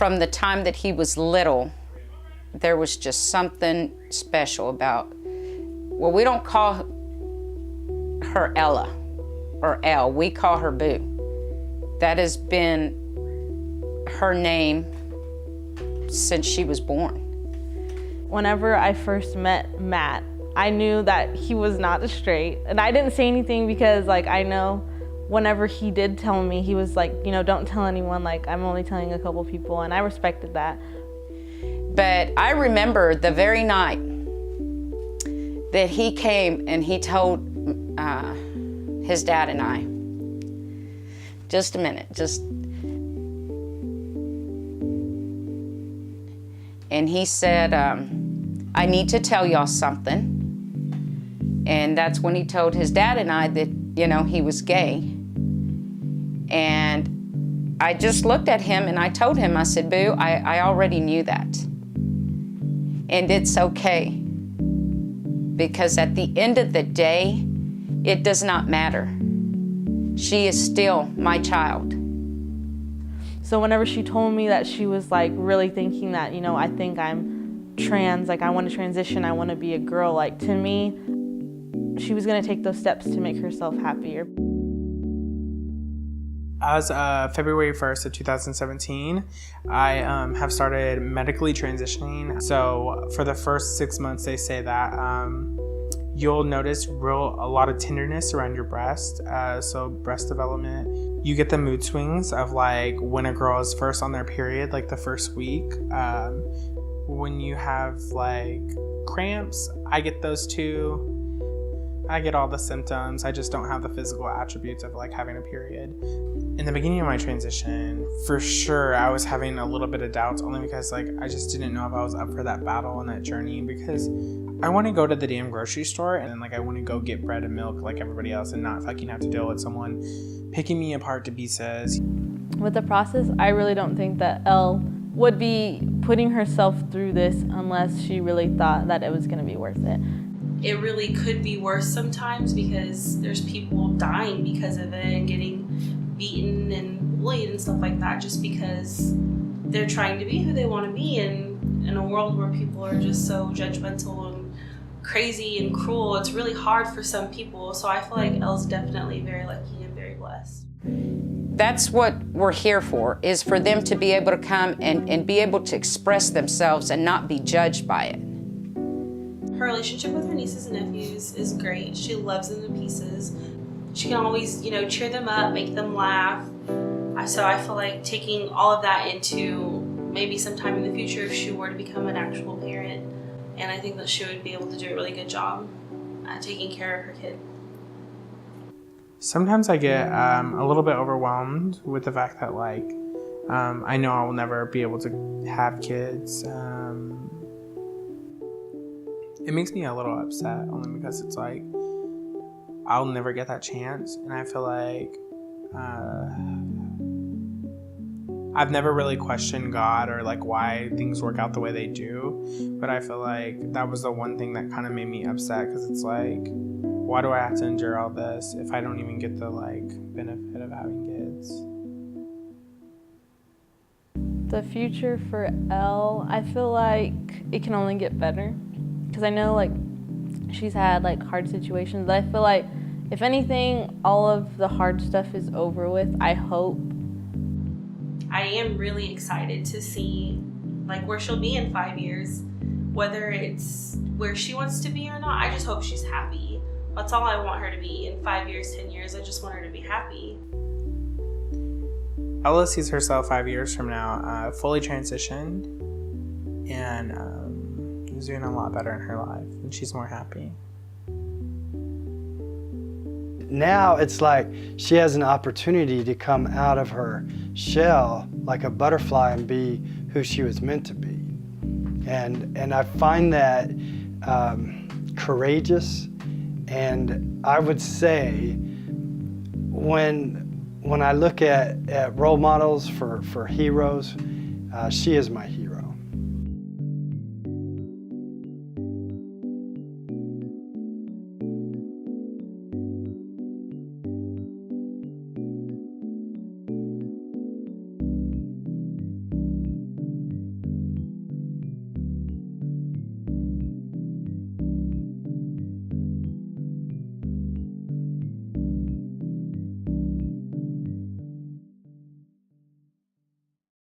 from the time that he was little, there was just something special about, well, we don't call her Ella or Elle, we call her Boo. That has been her name since she was born. Whenever I first met Matt, I knew that he was not straight, and I didn't say anything because like I know whenever he did tell me, he was like, you know, don't tell anyone, like I'm only telling a couple people, and I respected that. But I remember the very night that he came and he told his dad and I, just a minute, and he said, I need to tell y'all something. And that's when he told his dad and I that, you know, he was gay. And I just looked at him and I told him, I said, Boo, I already knew that. And it's okay. Because at the end of the day, it does not matter. She is still my child. So whenever she told me that she was like really thinking that, you know, I think I'm trans, like I want to transition, I want to be a girl, like to me, she was going to take those steps to make herself happier. As of February 1st of 2017, I have started medically transitioning. So for the first 6 months, they say that you'll notice a lot of tenderness around your breast, so breast development. You get the mood swings of like when a girl is first on their period, like the first week. When you have like cramps, I get those too. I get all the symptoms. I just don't have the physical attributes of like having a period. In the beginning of my transition, for sure, I was having a little bit of doubts only because like I just didn't know if I was up for that battle and that journey, because I want to go to the damn grocery store and then like I want to go get bread and milk like everybody else and not fucking have to deal with someone picking me apart to pieces. With the process, I really don't think that Elle would be putting herself through this unless she really thought that it was going to be worth it. It really could be worse sometimes because there's people dying because of it and getting beaten and bullied and stuff like that just because they're trying to be who they want to be, and in a world where people are just so judgmental and crazy and cruel, it's really hard for some people. So I feel like Elle's definitely very lucky and very blessed. That's what we're here for, is for them to be able to come and be able to express themselves and not be judged by it. Her relationship with her nieces and nephews is great. She loves them to pieces. She can always, you know, cheer them up, make them laugh. So I feel like taking all of that into maybe sometime in the future if she were to become an actual parent, and I think that she would be able to do a really good job at taking care of her kid. Sometimes I get a little bit overwhelmed with the fact that like I know I will never be able to have kids. It makes me a little upset only because it's like I'll never get that chance, and I feel like I've never really questioned God or like why things work out the way they do, but I feel like that was the one thing that kind of made me upset, because it's like, why do I have to endure all this if I don't even get the like benefit of having kids? The future for Elle, I feel like it can only get better, because I know like she's had like hard situations, but I feel like if anything, all of the hard stuff is over with, I hope. I am really excited to see like where she'll be in 5 years, whether it's where she wants to be or not. I just hope she's happy. That's all I want her to be in 5 years, 10 years. I just want her to be happy. Ella sees herself 5 years from now fully transitioned and is doing a lot better in her life, and she's more happy. Now it's like she has an opportunity to come out of her shell like a butterfly and be who she was meant to be. And I find that courageous, and I would say when I look at role models for heroes, she is my hero.